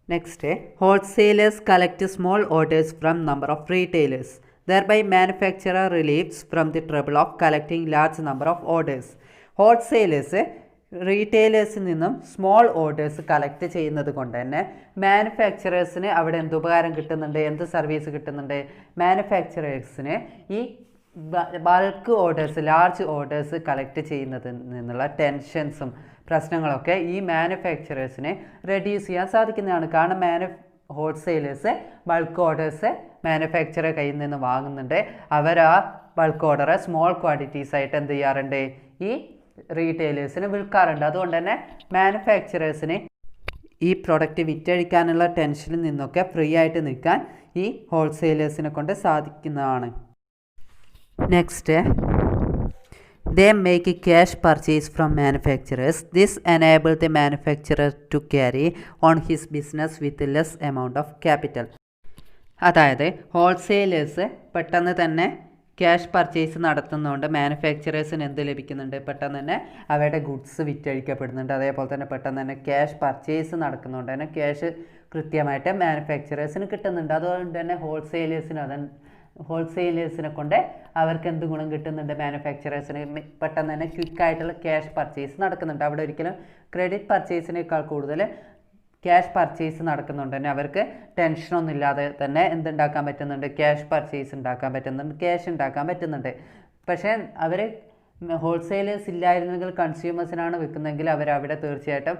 Next, wholesalers collect small orders from number of retailers. Thereby manufacturer relieves from the trouble of collecting large number of orders. Wholesalers റീറ്റെയിലേഴ്സിൽ നിന്നും സ്മോൾ ഓർഡേഴ്സ് കളക്ട് ചെയ്യുന്നത് കൊണ്ട് തന്നെ മാനുഫാക്ചറേഴ്സിന് അവിടെ എന്ത് ഉപകാരം കിട്ടുന്നുണ്ട്? എന്ത് സർവീസ് കിട്ടുന്നുണ്ട്? മാനുഫാക്ചറേഴ്സിന് ഈ bulk orders, large orders collect ചെയ്യുന്നതിൽ നിന്നുള്ള ടെൻഷൻസും പ്രശ്നങ്ങളൊക്കെ ഈ മാനുഫാക്ചറേഴ്സിനെ റെഡ്യൂസ് ചെയ്യാൻ സാധിക്കുന്നതാണ്. കാരണം ഹോൾസെയിലേഴ്സ് ബൾക്ക് ഓർഡേഴ്സ് മാനുഫാക്ചറർ കയ്യിൽ നിന്ന് വാങ്ങുന്നുണ്ട്. അവർ ആ ബൾക്ക് ഓർഡറെ സ്മോൾ ക്വാണ്ടിറ്റീസ് ആയിട്ട് എന്ത് ചെയ്യാറുണ്ട്? ഈ റീറ്റെയിലേഴ്സിന് വിൽക്കാറുണ്ട്. അതുകൊണ്ട് തന്നെ മാനുഫാക്ചറേഴ്സിന് ഈ പ്രൊഡക്റ്റ് വിറ്റഴിക്കാനുള്ള ടെൻഷനിൽ നിന്നൊക്കെ ഫ്രീ ആയിട്ട് നിൽക്കാൻ ഈ ഹോൾസെയിലേഴ്സിനെ കൊണ്ട് സാധിക്കുന്നതാണ്. Next, they make a cash purchase from manufacturers. This enables the manufacturer to carry on his business with less amount of capital. അതായത് ഹോൾസെയിലേഴ്സ് പെട്ടെന്ന് തന്നെ ക്യാഷ് പർച്ചേസ് നടത്തുന്നതുകൊണ്ട് മാനുഫാക്ചറേഴ്സിന് എന്ത് ലഭിക്കുന്നുണ്ട്? പെട്ടെന്ന് തന്നെ അവരുടെ ഗുഡ്സ് വിറ്റഴിക്കപ്പെടുന്നുണ്ട്. അതേപോലെ തന്നെ പെട്ടെന്ന് തന്നെ ക്യാഷ് പർച്ചേസ് നടക്കുന്നതുകൊണ്ട് തന്നെ ക്യാഷ് കൃത്യമായിട്ട് മാനുഫാക്ചറേഴ്സിന് കിട്ടുന്നുണ്ട്. അതുകൊണ്ട് തന്നെ ഹോൾസെയിലേഴ്സിനെ കൊണ്ട് അവർക്ക് എന്ത് ഗുണം കിട്ടുന്നുണ്ട്? മാനുഫാക്ചറേഴ്സിന് പെട്ടെന്ന് തന്നെ ക്വിക്കായിട്ടുള്ള ക്യാഷ് പർച്ചേസ് നടക്കുന്നുണ്ട്. അവിടെ ഒരിക്കലും ക്രെഡിറ്റ് പർച്ചേസിനേക്കാൾ കൂടുതൽ ക്യാഷ് പർച്ചേസ് നടക്കുന്നുണ്ട് തന്നെ അവർക്ക് ടെൻഷനൊന്നും ഇല്ലാതെ തന്നെ എന്തുണ്ടാക്കാൻ പറ്റുന്നുണ്ട്? ക്യാഷ് പർച്ചേസ് ഉണ്ടാക്കാൻ പറ്റുന്നുണ്ട്, ക്യാഷ് ഉണ്ടാക്കാൻ പറ്റുന്നുണ്ട്. പക്ഷേ അവർ ഹോൾസെയിലേഴ്സ് ഇല്ലായിരുന്നെങ്കിൽ കൺസ്യൂമേഴ്സിനാണ് വിൽക്കുന്നതെങ്കിൽ അവരവിടെ തീർച്ചയായിട്ടും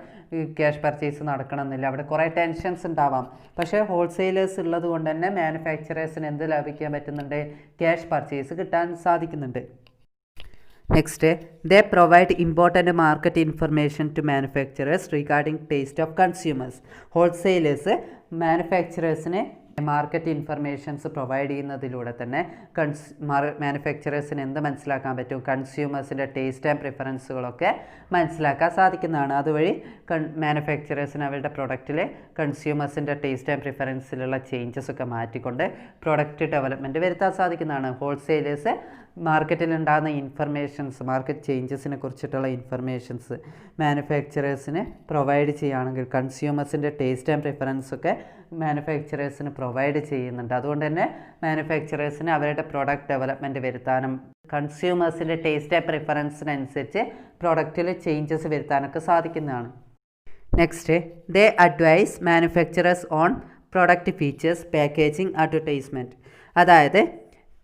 ക്യാഷ് പർച്ചേസ് നടക്കണമെന്നില്ല. അവിടെ കുറേ ടെൻഷൻസ് ഉണ്ടാവാം. പക്ഷേ ഹോൾസെയിലേഴ്സ് ഉള്ളത് കൊണ്ട് തന്നെ മാനുഫാക്ചറേഴ്സിന് എന്ത് ലാഭിക്കാൻ പറ്റുന്നുണ്ട്? ക്യാഷ് പർച്ചേസ് കിട്ടാൻ സാധിക്കുന്നുണ്ട്. Next, they provide important market information to manufacturers regarding taste of consumers. Wholesalers മാനുഫാക്ചറേഴ്സിന് മാർക്കറ്റ് ഇൻഫർമേഷൻസ് പ്രൊവൈഡ് ചെയ്യുന്നതിലൂടെ തന്നെ മാനുഫാക്ചറേഴ്സിന് എന്ത് മനസ്സിലാക്കാൻ പറ്റും? കൺസ്യൂമേഴ്സിൻ്റെ ടേസ്റ്റ് ആൻഡ് പ്രിഫറൻസുകളൊക്കെ മനസ്സിലാക്കാൻ സാധിക്കുന്നതാണ്. അതുവഴി മാനുഫാക്ചറേഴ്സിന് അവരുടെ പ്രൊഡക്റ്റിൽ കൺസ്യൂമേഴ്സിൻ്റെ ടേസ്റ്റ് ആൻഡ് പ്രിഫറൻസിലുള്ള ചേഞ്ചസ് ഒക്കെ മാറ്റിക്കൊണ്ട് പ്രൊഡക്റ്റ് ഡെവലപ്മെൻറ്റ് വരുത്താൻ സാധിക്കുന്നതാണ്. ഹോൾസെയിലേഴ്സ് മാർക്കറ്റിലുണ്ടാകുന്ന ഇൻഫർമേഷൻസ്, മാർക്കറ്റ് ചേഞ്ചസിനെ കുറിച്ചിട്ടുള്ള ഇൻഫർമേഷൻസ് മാനുഫാക്ചറേഴ്സിന് പ്രൊവൈഡ് ചെയ്യുകയാണെങ്കിൽ കൺസ്യൂമേഴ്സിൻ്റെ ടേസ്റ്റ് ആൻഡ് പ്രിഫറൻസൊക്കെ മാനുഫാക്ചറേഴ്സിന് പ്രൊവൈഡ് ചെയ്യുന്നുണ്ട്. അതുകൊണ്ട് തന്നെ മാനുഫാക്ചറേഴ്സിന് അവരുടെ പ്രോഡക്റ്റ് ഡെവലപ്മെൻറ്റ് വരുത്താനും കൺസ്യൂമേഴ്സിൻ്റെ ടേസ്റ്റ് ആൻഡ് പ്രിഫറൻസിനനുസരിച്ച് പ്രൊഡക്റ്റിൽ ചേഞ്ചസ് വരുത്താനൊക്കെ സാധിക്കുന്നതാണ്. Next, they advise manufacturers on product features, packaging, advertisement. അതായത്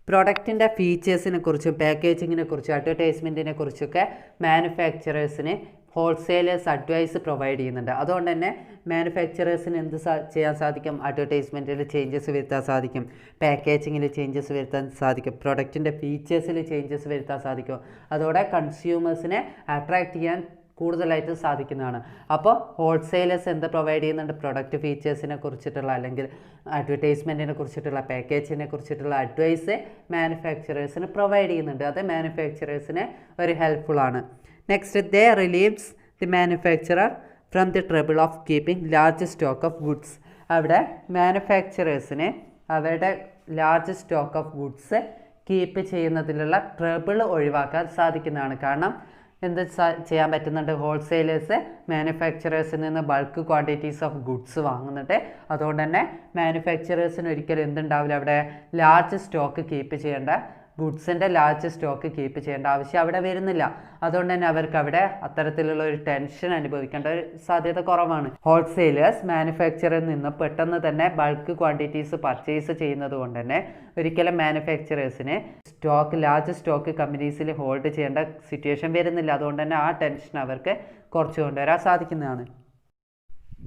പ്രൊഡക്റ്റിൻ്റെ ഫീച്ചേഴ്സിനെ കുറിച്ചും പാക്കേജിങ്ങിനെ കുറിച്ചും അഡ്വർടൈസ്മെൻറ്റിനെ കുറിച്ചൊക്കെ മാനുഫാക്ചറേഴ്സിന് ഹോൾസെയിലേഴ്സ് അഡ്വൈസ് പ്രൊവൈഡ് ചെയ്യുന്നുണ്ട്. അതുകൊണ്ട് തന്നെ മാനുഫാക്ചറേഴ്സിന് എന്ത് ചെയ്യാൻ സാധിക്കും? അഡ്വർടൈസ്മെൻറ്റിൽ ചേഞ്ചസ് വരുത്താൻ സാധിക്കും, പാക്കേജിങ്ങിൽ ചേഞ്ചസ് വരുത്താൻ സാധിക്കും, പ്രൊഡക്റ്റിൻ്റെ ഫീച്ചേഴ്സിൽ ചേഞ്ചസ് വരുത്താൻ സാധിക്കും. അതോടെ കൺസ്യൂമേഴ്സിനെ അട്രാക്റ്റ് ചെയ്യാൻ കൂടുതലായിട്ട് സാധിക്കുന്നതാണ്. അപ്പോൾ ഹോൾസെയിലേഴ്സ് എന്ത് പ്രൊവൈഡ് ചെയ്യുന്നുണ്ട്? പ്രൊഡക്റ്റ് ഫീച്ചേഴ്സിനെ കുറിച്ചിട്ടുള്ള അല്ലെങ്കിൽ അഡ്വർടൈസ്മെൻറ്റിനെ കുറിച്ചിട്ടുള്ള പാക്കേജിനെ കുറിച്ചിട്ടുള്ള അഡ്വൈസ് മാനുഫാക്ചറേഴ്സിന് പ്രൊവൈഡ് ചെയ്യുന്നുണ്ട്. അത് മാനുഫാക്ചറേഴ്സിന് ഒരു ഹെൽപ്ഫുള്ളാണ്. Next, they relieves the manufacturer from the trouble of keeping large stock of goods. അവിടെ മാനുഫാക്ചറേഴ്സിന് അവരുടെ large stock of goods keep ചെയ്യുന്നതിലുള്ള ട്രബിൾ ഒഴിവാക്കാൻ സാധിക്കുന്നതാണ്. കാരണം എന്ത് ചെയ്യാൻ പറ്റുന്നുണ്ട്? ഹോൾസെയിലേഴ്സ് മാനുഫാക്ചറേഴ്സിൽ നിന്ന് ബൾക്ക് ക്വാണ്ടിറ്റീസ് ഓഫ് ഗുഡ്സ് വാങ്ങുന്നുണ്ട്. അതുകൊണ്ട് തന്നെ മാനുഫാക്ചറേഴ്സിന് ഒരിക്കലും എന്തുണ്ടാവില്ല? അവിടെ ലാർജ് സ്റ്റോക്ക് കീപ്പ് ചെയ്യേണ്ട ഗുഡ്സിൻ്റെ ലാർജ് സ്റ്റോക്ക് കീപ്പ് ചെയ്യേണ്ട ആവശ്യം അവിടെ വരുന്നില്ല. അതുകൊണ്ട് തന്നെ അവർക്ക് അവിടെ അത്തരത്തിലുള്ള ഒരു ടെൻഷൻ അനുഭവിക്കേണ്ട ഒരു സാധ്യത കുറവാണ്. ഹോൾസെയിലേഴ്സ് മാനുഫാക്ചറിൽ നിന്ന് പെട്ടെന്ന് തന്നെ ബൾക്ക് ക്വാണ്ടിറ്റീസ് പർച്ചേസ് ചെയ്യുന്നത് കൊണ്ട് തന്നെ ഒരിക്കലും മാനുഫാക്ചറേഴ്സിന് ലാർജ് സ്റ്റോക്ക് കമ്പനീസിൽ ഹോൾഡ് ചെയ്യേണ്ട സിറ്റുവേഷൻ വരുന്നില്ല. അതുകൊണ്ട് തന്നെ ആ ടെൻഷൻ അവർക്ക് കുറച്ച് കൊണ്ടുവരാൻ സാധിക്കുന്നതാണ്.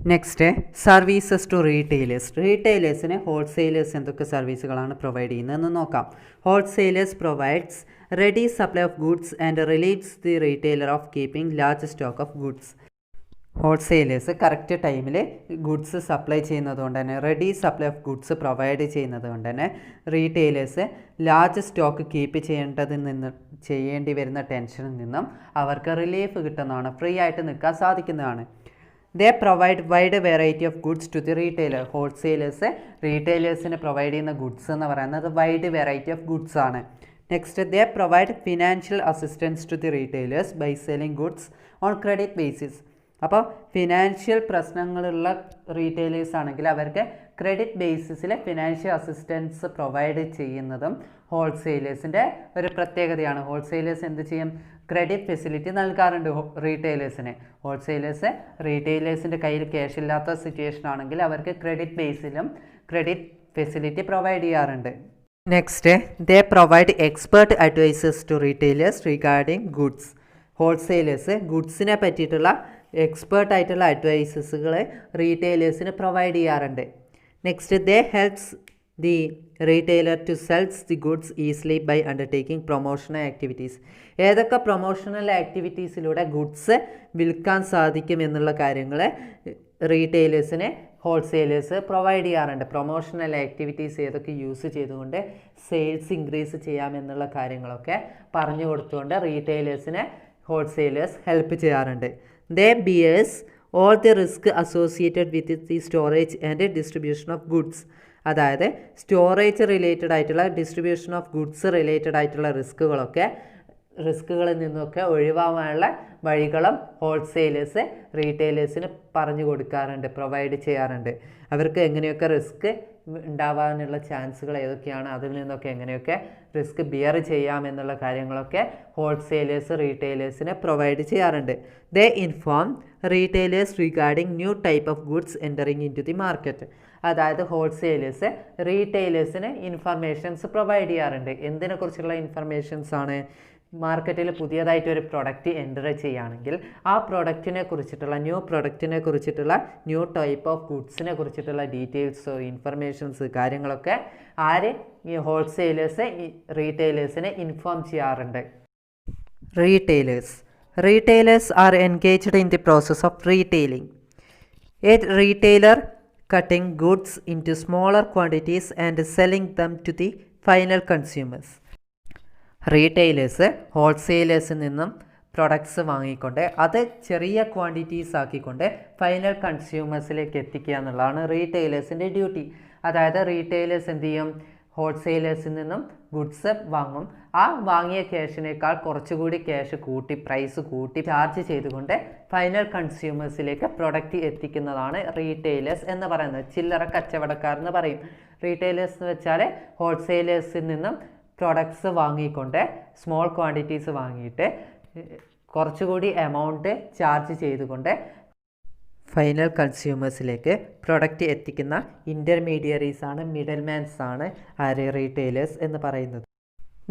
Next, services to retailers. റീറ്റെയിലേഴ്സിന് ഹോൾസെയിലേഴ്സ് എന്തൊക്കെ സർവീസുകളാണ് പ്രൊവൈഡ് ചെയ്യുന്നതെന്ന് നോക്കാം. Wholesalers provides ready supply of goods and relieves the retailer of keeping large stock of goods. Wholesalers correct ടൈമിൽ ഗുഡ്സ് സപ്ലൈ ചെയ്യുന്നത് കൊണ്ട് തന്നെ, ready supply of goods provide ചെയ്യുന്നത് കൊണ്ട് തന്നെ റീറ്റെയിലേഴ്സ് ലാർജ് സ്റ്റോക്ക് കീപ്പ് ചെയ്യേണ്ടി വരുന്ന ടെൻഷനിൽ നിന്നും അവർക്ക് റിലീഫ് കിട്ടുന്നതാണ്, ഫ്രീ ആയിട്ട് നിൽക്കാൻ സാധിക്കുന്നതാണ്. They provide wide variety of goods to the retailer. Wholesalers റീറ്റെയിലേഴ്സിന് പ്രൊവൈഡ് ചെയ്യുന്ന ഗുഡ്സ് എന്ന് പറയുന്നത് വൈഡ് വെറൈറ്റി ഓഫ് ഗുഡ്സ് ആണ്. Next, they provide financial assistance to the retailers by selling goods on credit basis. അപ്പോൾ financial പ്രശ്നങ്ങളുള്ള retailers ആണെങ്കിൽ അവർക്ക് credit ബേസിസിൽ ഫിനാൻഷ്യൽ അസിസ്റ്റൻസ് പ്രൊവൈഡ് ചെയ്യുന്നതും ഹോൾസെയിലേഴ്സിൻ്റെ ഒരു പ്രത്യേകതയാണ്. ഹോൾസെയിലേഴ്സ് എന്ത് ചെയ്യും? ക്രെഡിറ്റ് ഫെസിലിറ്റി നൽകാറുണ്ട് റീറ്റെയിലേഴ്സിന്. റീറ്റെയിലേഴ്സിൻ്റെ കയ്യിൽ ക്യാഷ് ഇല്ലാത്ത സിറ്റുവേഷൻ ആണെങ്കിൽ അവർക്ക് ക്രെഡിറ്റ് ബേസിലും ക്രെഡിറ്റ് ഫെസിലിറ്റി പ്രൊവൈഡ് ചെയ്യാറുണ്ട്. Next, they provide expert advices to retailers regarding goods. Wholesalers ഗുഡ്സിനെ പറ്റിയിട്ടുള്ള എക്സ്പേർട്ട് ആയിട്ടുള്ള അഡ്വൈസസുകൾ റീറ്റെയിലേഴ്സിന് പ്രൊവൈഡ് ചെയ്യാറുണ്ട്. Next, they helps the retailer to sells the goods easily by undertaking promotional activities. ഏതൊക്കെ പ്രൊമോഷണൽ ആക്ടിവിറ്റീസിലൂടെ ഗുഡ്സ് വിൽക്കാൻ സാധിക്കും എന്നുള്ള കാര്യങ്ങൾ റീറ്റെയിലേഴ്സിന് ഹോൾസെയിലേഴ്സ് പ്രൊവൈഡ് ചെയ്യാറുണ്ട്. പ്രൊമോഷണൽ ആക്ടിവിറ്റീസ് ഏതൊക്കെ യൂസ് ചെയ്തുകൊണ്ട് സെയിൽസ് ഇൻക്രീസ് ചെയ്യാമെന്നുള്ള കാര്യങ്ങളൊക്കെ പറഞ്ഞു കൊടുത്തുകൊണ്ട് റീറ്റെയിലേഴ്സിനെ ഹോൾസെയിലേഴ്സ് ഹെൽപ്പ് ചെയ്യാറുണ്ട്. ദേ bears all the risk associated with the storage and distribution of goods. അതായത് സ്റ്റോറേജ് റിലേറ്റഡ് ആയിട്ടുള്ള ഡിസ്ട്രിബ്യൂഷൻ ഓഫ് ഗുഡ്സ് റിലേറ്റഡ് ആയിട്ടുള്ള റിസ്കുകളിൽ നിന്നൊക്കെ ഒഴിവാകാനുള്ള വഴികളും ഹോൾസെയിലേഴ്സ് റീറ്റെയിലേഴ്സിന് പറഞ്ഞു കൊടുക്കാറുണ്ട്, പ്രൊവൈഡ് ചെയ്യാറുണ്ട്. അവർക്ക് എങ്ങനെയൊക്കെ റിസ്ക് ഉണ്ടാവാനുള്ള ചാൻസുകൾ ഏതൊക്കെയാണ്, അതിൽ നിന്നൊക്കെ എങ്ങനെയൊക്കെ റിസ്ക് ബിയർ ചെയ്യാമെന്നുള്ള കാര്യങ്ങളൊക്കെ ഹോൾസെയിലേഴ്സ് റീറ്റെയിലേഴ്സിനെ പ്രൊവൈഡ് ചെയ്യാറുണ്ട്. They inform retailers regarding new type of goods entering into the market. അതായത് ഹോൾസെയിലേഴ്സ് റീറ്റെയിലേഴ്സിന് ഇൻഫർമേഷൻസ് പ്രൊവൈഡ് ചെയ്യാറുണ്ട്. എന്തിനെക്കുറിച്ചുള്ള ഇൻഫർമേഷൻസ് ആണ്? മാർക്കറ്റിൽ പുതിയതായിട്ട് ഒരു പ്രൊഡക്റ്റ് എൻ്റർ ചെയ്യുകയാണെങ്കിൽ ആ പ്രൊഡക്റ്റിനെ കുറിച്ചിട്ടുള്ള ന്യൂ ടൈപ്പ് ഓഫ് ഗുഡ്സിനെ കുറിച്ചിട്ടുള്ള ഡീറ്റെയിൽസ്, ഇൻഫർമേഷൻസ്, കാര്യങ്ങളൊക്കെ ആര് ഈ ഹോൾസെയിലേഴ്സ് റീറ്റെയിലേഴ്സിനെ ഇൻഫോം ചെയ്യാറുണ്ട്. Retailers R engaged in the process of retailing. A retailer cutting goods into smaller quantities and selling them to the final consumers. റീറ്റെയിലേഴ്സ് ഹോൾസെയിലേഴ്സിൽ നിന്നും പ്രൊഡക്ട്സ് വാങ്ങിക്കൊണ്ട് അത് ചെറിയ ക്വാണ്ടിറ്റീസ് ആക്കിക്കൊണ്ട് ഫൈനൽ കൺസ്യൂമേഴ്സിലേക്ക് എത്തിക്കുക എന്നുള്ളതാണ് റീറ്റെയിലേഴ്സിൻ്റെ ഡ്യൂട്ടി. അതായത് റീറ്റെയിലേഴ്സ് എന്ത് ചെയ്യും? ഹോൾസെയിലേഴ്സിൽ നിന്നും ഗുഡ്സ് വാങ്ങും. ആ വാങ്ങിയ ക്യാഷിനേക്കാൾ കുറച്ചുകൂടി ക്യാഷ് കൂട്ടി, പ്രൈസ് കൂട്ടി ചാർജ് ചെയ്തുകൊണ്ട് ഫൈനൽ കൺസ്യൂമേഴ്സിലേക്ക് പ്രൊഡക്റ്റ് എത്തിക്കുന്നതാണ് റീറ്റെയിലേഴ്സ് എന്ന് പറയുന്നത്. ചില്ലറ കച്ചവടക്കാരെന്ന് പറയും. റീറ്റെയിലേഴ്സ് എന്ന് വെച്ചാൽ ഹോൾസെയിലേഴ്സിൽ നിന്നും പ്രൊഡക്ട്സ് വാങ്ങിക്കൊണ്ട് സ്മോൾ ക്വാണ്ടിറ്റീസ് വാങ്ങിയിട്ട് കുറച്ചുകൂടി എമൗണ്ട് ചാർജ് ചെയ്തുകൊണ്ട് ഫൈനൽ കൺസ്യൂമേഴ്സിലേക്ക് പ്രൊഡക്റ്റ് എത്തിക്കുന്ന ഇൻ്റർമീഡിയറീസ് ആണ്, മിഡിൽ മാൻസ് ആണ് റീറ്റെയിലേഴ്സ് എന്ന് പറയുന്നത്.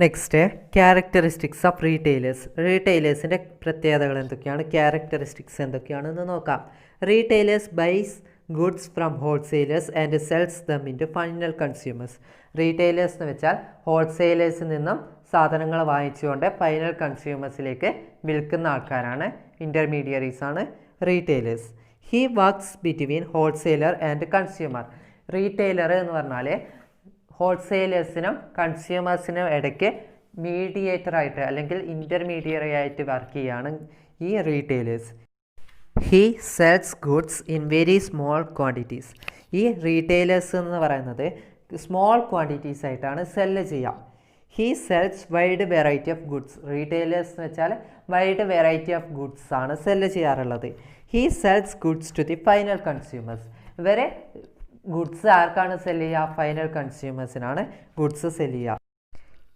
നെക്സ്റ്റ്, ക്യാരക്ടറിസ്റ്റിക്സ് ഓഫ് റീറ്റെയിലേഴ്സിൻ്റെ പ്രത്യേകതകൾ എന്തൊക്കെയാണ്, ക്യാരക്ടറിസ്റ്റിക്സ് എന്തൊക്കെയാണെന്ന് നോക്കാം. Retailers buys goods from wholesalers and sells them in to final consumers. Retailers എന്ന് വെച്ചാൽ ഹോൾസെയിലേഴ്സിൽ നിന്നും സാധനങ്ങൾ വാങ്ങിച്ചുകൊണ്ട് ഫൈനൽ കൺസ്യൂമേഴ്സിലേക്ക് വിൽക്കുന്ന ആൾക്കാരാണ്, ഇൻ്റർമീഡിയറീസ് ആണ് retailers. He works between wholesaler and consumer. Retailer എന്ന് പറഞ്ഞാൽ ഹോൾസെയിലേഴ്സിനും കൺസ്യൂമേഴ്സിനും ഇടയ്ക്ക് മീഡിയേറ്ററായിട്ട് അല്ലെങ്കിൽ ഇൻ്റർമീഡിയറി ആയിട്ട് വർക്ക് ചെയ്യുകയാണ് ഈ retailers. He sells goods in very small quantities. ഈ റീറ്റെയിലേഴ്സ് എന്ന് പറയുന്നത് സ്മോൾ ക്വാണ്ടിറ്റീസ് ആയിട്ടാണ് സെല്ല് ചെയ്യുക. He sells wide variety of goods. Retailers എന്ന് വെച്ചാൽ വൈഡ് വെറൈറ്റി ഓഫ് ഗുഡ്സ് ആണ് സെല്ല് ചെയ്യാറുള്ളത്. He sells goods to the final consumers. ഇവരെ ഗുഡ്സ് ആർക്കാണ് സെല്ല് ചെയ്യുക? ഫൈനൽ കൺസ്യൂമേഴ്സിനാണ് ഗുഡ്സ് സെല്ല് ചെയ്യുക.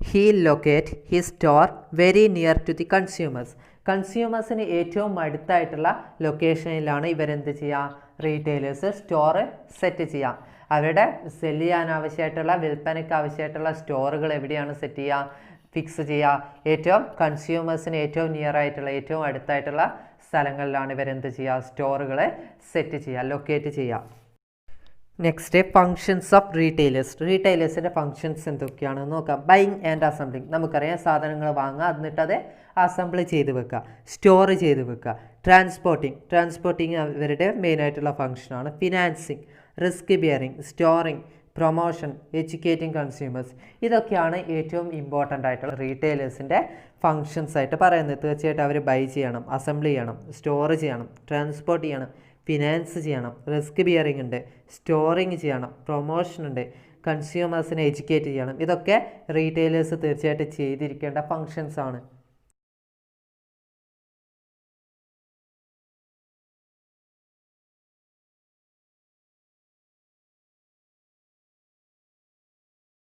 He locate he store very near to the consumers. കൺസ്യൂമേഴ്സിന് ഏറ്റവും അടുത്തായിട്ടുള്ള ലൊക്കേഷനിലാണ് ഇവരെന്ത് ചെയ്യുക? റീറ്റെയിലേഴ്സ് സ്റ്റോറ് സെറ്റ് ചെയ്യുക. അവരുടെ സെല്ല് ചെയ്യാൻ ആവശ്യമായിട്ടുള്ള, വിൽപ്പനയ്ക്ക് ആവശ്യമായിട്ടുള്ള സ്റ്റോറുകൾ എവിടെയാണ് സെറ്റ് ചെയ്യുക, ഫിക്സ് ചെയ്യുക? ഏറ്റവും കൺസ്യൂമേഴ്സിന് ഏറ്റവും നിയർ ആയിട്ടുള്ള, ഏറ്റവും അടുത്തായിട്ടുള്ള സ്ഥലങ്ങളിലാണ് ഇവരെന്ത് ചെയ്യുക? സ്റ്റോറുകൾ സെറ്റ് ചെയ്യുക, ലൊക്കേറ്റ് ചെയ്യുക. നെക്സ്റ്റ്, ഫങ്ഷൻസ് ഓഫ് റീറ്റെയിലേഴ്സിൻ്റെ ഫങ്ഷൻസ് എന്തൊക്കെയാണെന്ന് നോക്കാം. Buying and assembling. നമുക്കറിയാം, സാധനങ്ങൾ വാങ്ങുക, എന്നിട്ടത് അസംബിൾ ചെയ്ത് വെക്കുക, സ്റ്റോർ ചെയ്ത് വെക്കുക. ട്രാൻസ്പോർട്ടിങ് അവരുടെ മെയിനായിട്ടുള്ള ഫങ്ഷനാണ്. Financing, risk bearing, storing, promotion, educating consumers. ഇതൊക്കെയാണ് ഏറ്റവും ഇമ്പോർട്ടൻ്റ് ആയിട്ടുള്ള റീറ്റെയിലേഴ്സിൻ്റെ ഫങ്ഷൻസ് ആയിട്ട് പറയുന്നത്. തീർച്ചയായിട്ടും അവർ ബൈ ചെയ്യണം, അസംബിൾ ചെയ്യണം, സ്റ്റോർ ചെയ്യണം, ട്രാൻസ്പോർട്ട് ചെയ്യണം, ഫിനാൻസ് ചെയ്യണം, റിസ്ക് ബിയറിംഗ് ഉണ്ട്, സ്റ്റോറിങ് ചെയ്യണം, പ്രൊമോഷൻ ഉണ്ട്, കൺസ്യൂമേഴ്സിനെ എഡ്യൂക്കേറ്റ് ചെയ്യണം. ഇതൊക്കെ റീറ്റെയിലേഴ്സ് തീർച്ചയായിട്ടും ചെയ്തിരിക്കേണ്ട ഫങ്ഷൻസ് ആണ്.